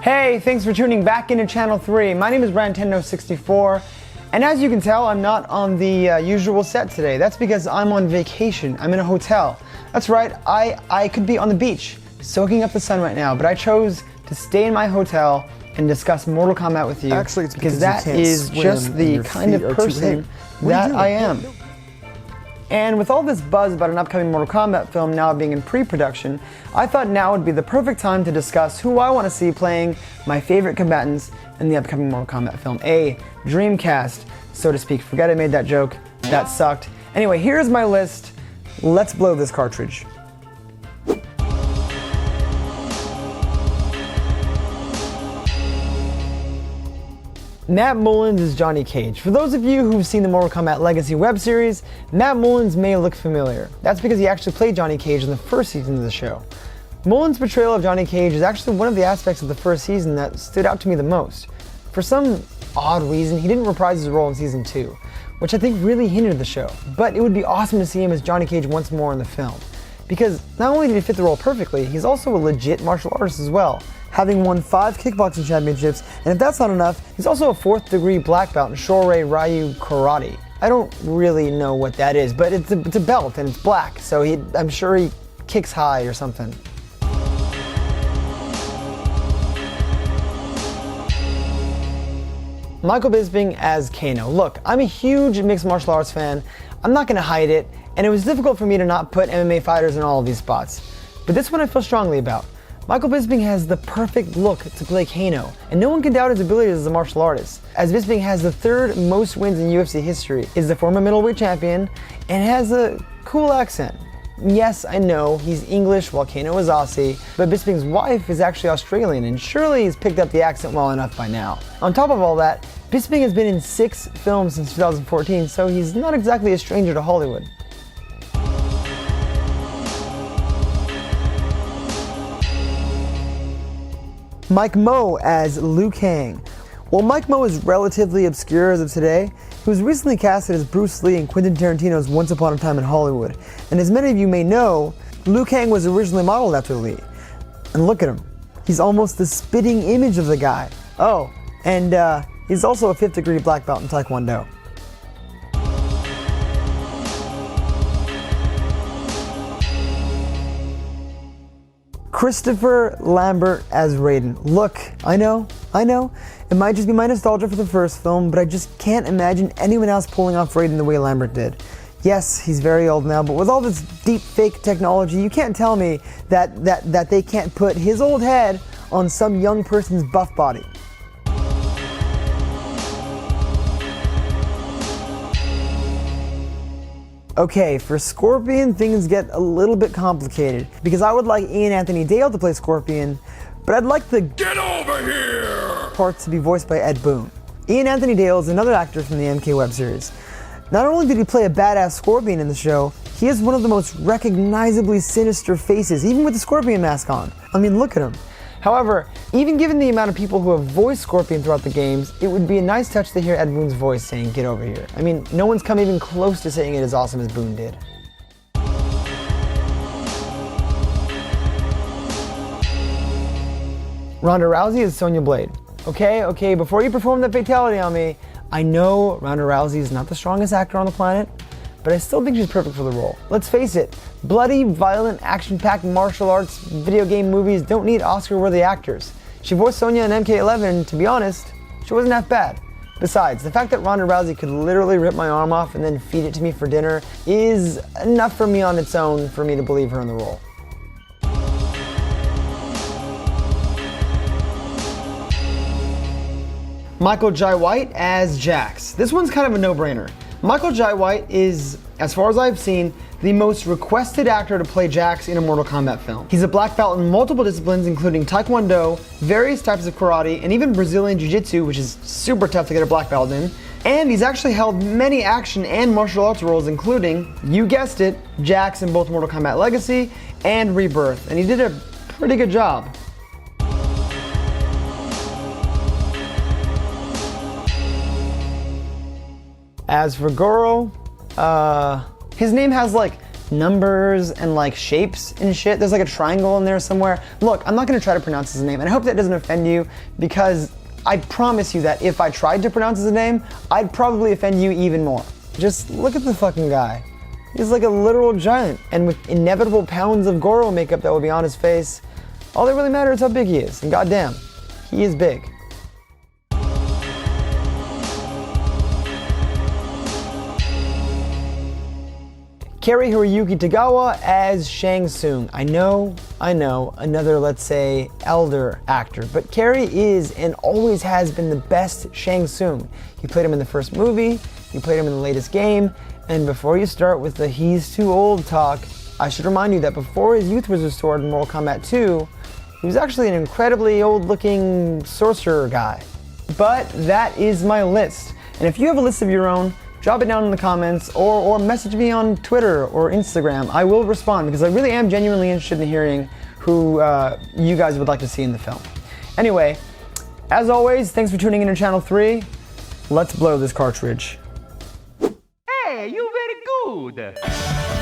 Hey, thanks for tuning back into Channel 3. My name is Brandtendo64, and as you can tell, I'm not on the usual set today. That's because I'm on vacation. I'm in a hotel. That's right, I could be on the beach, soaking up the sun right now, but I chose to stay in my hotel and discuss Mortal Kombat with you. Actually, it's because that is just the kind of person that I am. And with all this buzz about an upcoming Mortal Kombat film now being in pre-production, I thought now would be the perfect time to discuss who I want to see playing my favorite combatants in the upcoming Mortal Kombat film. A dream cast, so to speak. Forget I made that joke. That sucked. Anyway, here's my list. Let's blow this cartridge. Matt Mullins is Johnny Cage. For those of you who've seen the Mortal Kombat Legacy web series, Matt Mullins may look familiar. That's because he actually played Johnny Cage in the first season of the show. Mullins' portrayal of Johnny Cage is actually one of the aspects of the first season that stood out to me the most. For some odd reason, he didn't reprise his role in season 2, which I think really hindered the show. But it would be awesome to see him as Johnny Cage once more in the film. Because not only did he fit the role perfectly, he's also a legit martial artist as well, having won 5 kickboxing championships, and if that's not enough, he's also a 4th degree black belt in Shorei Ryu Karate. I don't really know what that is, but it's a belt and it's black, so I'm sure he kicks high or something. Michael Bisping as Kano. Look, I'm a huge mixed martial arts fan. I'm not gonna hide it, and it was difficult for me to not put MMA fighters in all of these spots. But this one I feel strongly about. Michael Bisping has the perfect look to play Kano, and no one can doubt his abilities as a martial artist, as Bisping has the 3rd most wins in UFC history, is the former middleweight champion, and has a cool accent. Yes, I know, he's English while Kano is Aussie, but Bisping's wife is actually Australian, and surely he's picked up the accent well enough by now. On top of all that, Bisping has been in 6 films since 2014, so he's not exactly a stranger to Hollywood. Mike Mo as Liu Kang. While Mike Mo is relatively obscure as of today, he was recently casted as Bruce Lee in Quentin Tarantino's Once Upon a Time in Hollywood. And as many of you may know, Liu Kang was originally modeled after Lee. And look at him. He's almost the spitting image of the guy. Oh, and he's also a 5th degree black belt in Taekwondo. Christopher Lambert as Raiden. Look, I know, it might just be my nostalgia for the first film, but I just can't imagine anyone else pulling off Raiden the way Lambert did. Yes, he's very old now, but with all this deep fake technology, you can't tell me that they can't put his old head on some young person's buff body. Okay, for Scorpion, things get a little bit complicated, because I would like Ian Anthony Dale to play Scorpion, but I'd like the "Get over here" part to be voiced by Ed Boon. Ian Anthony Dale is another actor from the MK web series. Not only did he play a badass Scorpion in the show, he has one of the most recognizably sinister faces, even with the Scorpion mask on. I mean, look at him. However, even given the amount of people who have voiced Scorpion throughout the games, it would be a nice touch to hear Ed Boon's voice saying, "Get over here." I mean, no one's come even close to saying it as awesome as Boon did. Ronda Rousey is Sonya Blade. Okay, before you perform that fatality on me, I know Ronda Rousey is not the strongest actor on the planet, but I still think she's perfect for the role. Let's face it, bloody, violent, action-packed martial arts video game movies don't need Oscar-worthy actors. She voiced Sonya in MK11, and to be honest, she wasn't half bad. Besides, the fact that Ronda Rousey could literally rip my arm off and then feed it to me for dinner is enough for me on its own for me to believe her in the role. Michael Jai White as Jax. This one's kind of a no-brainer. Michael Jai White is, as far as I've seen, the most requested actor to play Jax in a Mortal Kombat film. He's a black belt in multiple disciplines, including Taekwondo, various types of karate, and even Brazilian Jiu-Jitsu, which is super tough to get a black belt in. And he's actually held many action and martial arts roles, including, you guessed it, Jax in both Mortal Kombat Legacy and Rebirth, and he did a pretty good job. As for Goro, his name has like numbers and like shapes and shit. There's like a triangle in there somewhere. Look, I'm not gonna try to pronounce his name, and I hope that doesn't offend you, because I promise you that if I tried to pronounce his name, I'd probably offend you even more. Just look at the fucking guy. He's like a literal giant, and with inevitable pounds of Goro makeup that will be on his face, all that really matters is how big he is, and goddamn, he is big. Cary Hiroyuki Tagawa as Shang Tsung. I know, another, let's say, elder actor, but Cary is and always has been the best Shang Tsung. You played him in the first movie, you played him in the latest game, and before you start with the he's too old talk, I should remind you that before his youth was restored in Mortal Kombat 2, he was actually an incredibly old-looking sorcerer guy. But that is my list, and if you have a list of your own, drop it down in the comments or message me on Twitter or Instagram. I will respond, because I really am genuinely interested in hearing who you guys would like to see in the film. Anyway, as always, thanks for tuning in to Channel 3. Let's blow this cartridge. Hey, you very good.